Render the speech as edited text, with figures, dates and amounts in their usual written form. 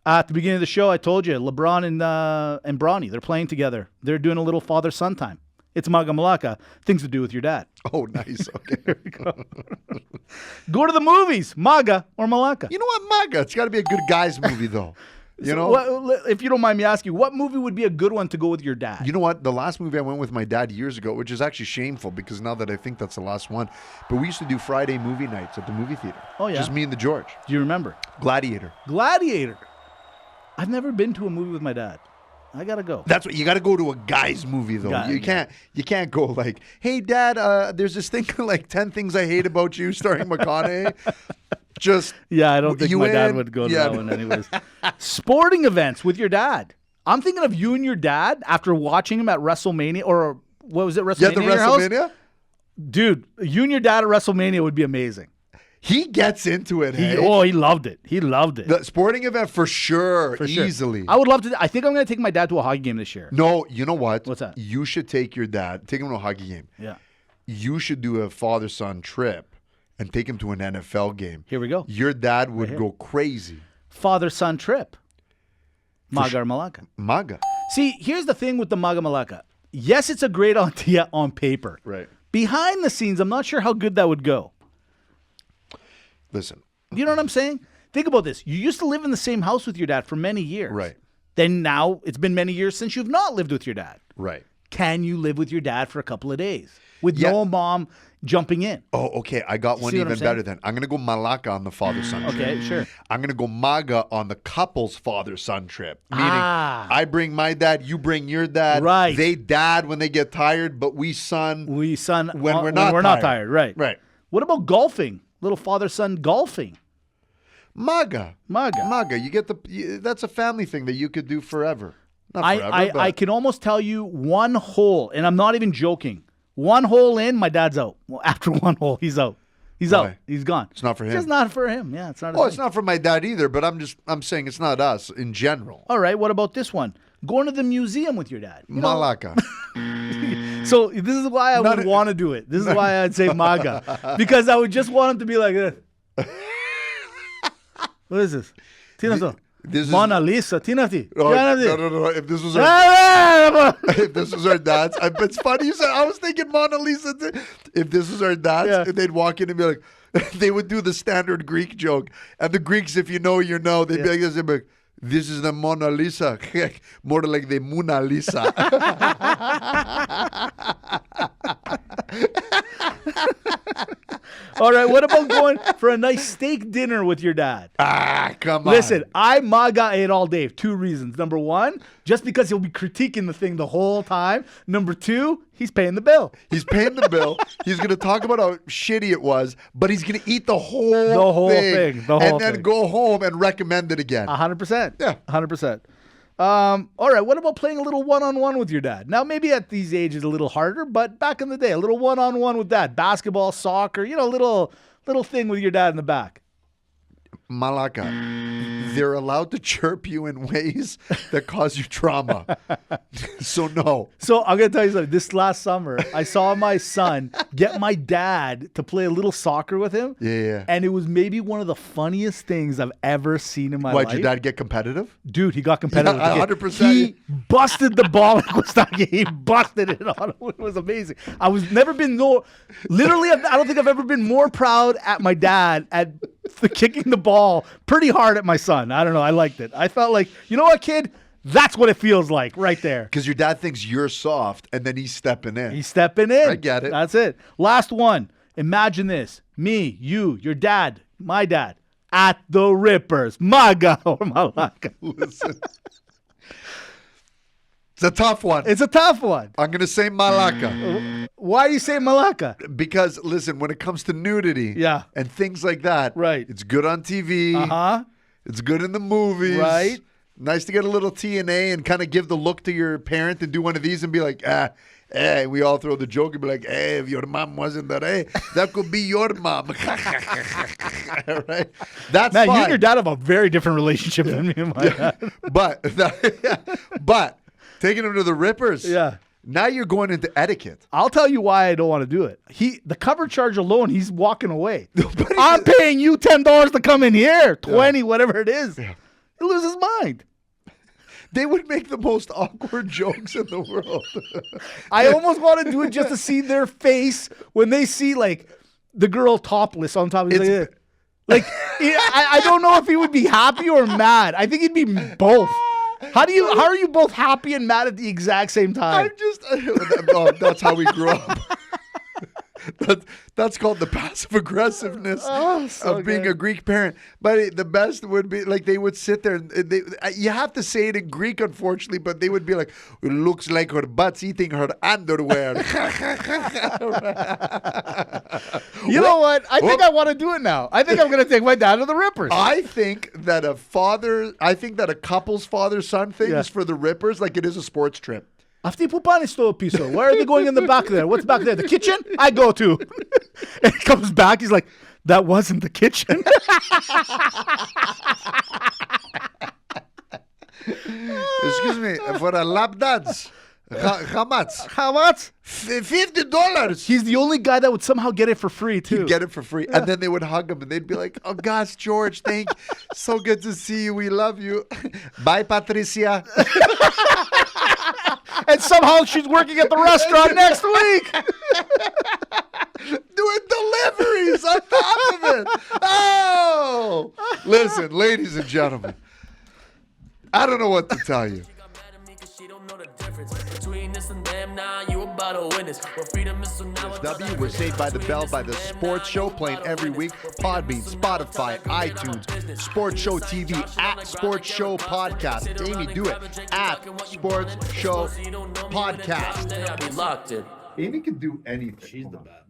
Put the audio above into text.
At the beginning of the show, I told you, LeBron and Bronny, they're playing together. They're doing a little father-son time. It's Maga Malaka. Things to do with your dad. Oh, nice. Okay. Here we go. Go to the movies, Maga or Malaka. You know what, Maga? It's got to be a good guy's movie, though. You know? If you don't mind me asking, what movie would be a good one to go with your dad? You know what? The last movie I went with my dad years ago, which is actually shameful because now that I think that's the last one, but we used to do Friday movie nights at the movie theater. Oh, yeah? Just me and the George. Do you remember? Gladiator. I've never been to a movie with my dad. I gotta go. That's what you got to go to a guy's movie though. You can't go like, hey dad, there's this thing like 10 Things I Hate About You starring McConaughey. I don't think my dad would go to that one anyways. Sporting events with your dad. I'm thinking of you and your dad after watching him at WrestleMania or what was it? WrestleMania. Yeah, the WrestleMania. Dude, you and your dad at WrestleMania would be amazing. He gets into it. He loved it. He loved it. The sporting event for sure. Easily. I would love to. I think I'm going to take my dad to a hockey game this year. No, you know what? What's that? You should take your dad, take him to a hockey game. Yeah. You should do a father-son trip and take him to an NFL game. Here we go. Your dad would go crazy. Father-son trip. Maga or Malaka? Maga. See, here's the thing with the Maga Malaka. Yes, it's a great idea on paper. Right. Behind the scenes, I'm not sure how good that would go. Listen. You know what I'm saying? Think about this. You used to live in the same house with your dad for many years. Right. Then now it's been many years since you've not lived with your dad. Right. Can you live with your dad for a couple of days with no mom jumping in? Oh, okay. I got one even better then. I'm going to go Malaka on the father-son trip. Okay, sure. I'm going to go Maga on the couple's father-son trip. Meaning I bring my dad, you bring your dad. Right. They dad when they get tired, but we son when we're not tired. Right. Right. What about golfing? Little father-son golfing. Maga. You get that's a family thing that you could do forever. Not forever, I can almost tell you one hole, and I'm not even joking. One hole in, my dad's out. Well, after one hole, he's out. He's out. He's gone. It's not for him. It's just not for him. Yeah, it's not. It's not for my dad either. But I'm saying it's not us in general. All right. What about this one? Going to the museum with your dad. Malaka. So this is why I would want to do it. This is why I'd say Maga, because I would just want him to be like this. What is this? This Mona Lisa. Tinati. No. If this was our dads, it's funny you said. I was thinking Mona Lisa. If this was our dads, they'd walk in and be like, they would do the standard Greek joke, and the Greeks, if you know, you know, they'd be like this. They'd be like, this is the Mona Lisa. More like the Mona Lisa. All right, what about going for a nice steak dinner with your dad? Come on. Listen, I Maga it all day. 2 reasons. Number 1, just because he'll be critiquing the thing the whole time. Number 2, he's paying the bill. He's paying the bill. He's going to talk about how shitty it was, but he's going to eat the whole thing. And then go home and recommend it again. 100%. Yeah. 100%. All right, what about playing a little one-on-one with your dad? Now, maybe at these ages a little harder, but back in the day, a little one-on-one with dad. Basketball, soccer, little thing with your dad in the back. Malaka, they're allowed to chirp you in ways that cause you trauma. So no. So I'm going to tell you something. This last summer, I saw my son get my dad to play a little soccer with him. Yeah. And it was maybe one of the funniest things I've ever seen in my life. Why'd your dad get competitive? Dude, he got competitive. Yeah, 100%. He busted the ball. He busted it on him. It was amazing. I don't think I've ever been more proud at my dad at kicking the ball pretty hard at my son. I don't know. I liked it. I felt like, you know what, kid? That's what it feels like right there. Because your dad thinks you're soft, and then he's stepping in. I get it. That's it. Last one. Imagine this. Me, you, your dad, my dad, at the Rippers. Maga or Malaka. Listen. It's a tough one. I'm going to say Malaka. Why do you say Malaka? Because, listen, when it comes to nudity and things like that, it's good on TV. It's good in the movies. Right. Nice to get a little TNA and kind of give the look to your parent and do one of these and be like, we all throw the joke and be like, if your mom wasn't there, that could be your mom. Right? That's Man, fine. you and your dad have a very different relationship than me and my dad. But taking him to the Rippers. Yeah. Now you're going into etiquette. I'll tell you why I don't want to do it. The cover charge alone, he's walking away. I'm paying you $10 to come in here, 20, whatever it is. Yeah. He'll lose his mind. They would make the most awkward jokes in the world. I almost want to do it just to see their face when they see like the girl topless on top of his like I don't know if he would be happy or mad. I think he'd be both. How are you both happy and mad at the exact same time? That's how we grew up. That's called the passive aggressiveness of being a Greek parent. But the best would be like they would sit there and you have to say it in Greek, unfortunately, but they would be like, it looks like her butt's eating her underwear. You know what? I think I want to do it now. I think I'm going to take my dad to the Rippers. I think that a couple's father-son thing is for the Rippers like it is a sports trip. After piso. Where are they going in the back there? What's back there? The kitchen? I go to. And he comes back. He's like, that wasn't the kitchen. Excuse me, for a lap dance. How much? How much? $50. He's the only guy that would somehow get it for free, too. He'd get it for free. Yeah. And then they would hug him and they'd be like, oh, gosh, George, so good to see you. We love you. Bye, Patricia. And somehow she's working at the restaurant next week. Doing deliveries on top of it. Oh! Listen, ladies and gentlemen, I don't know what to tell you. W was Saved by the Bell by the Sports Show, playing every week. Podbean, Spotify, iTunes, Sports Show TV, at Sports Show Podcast. Amy, do it. At Sports Show Podcast. Amy can do anything. She's the best.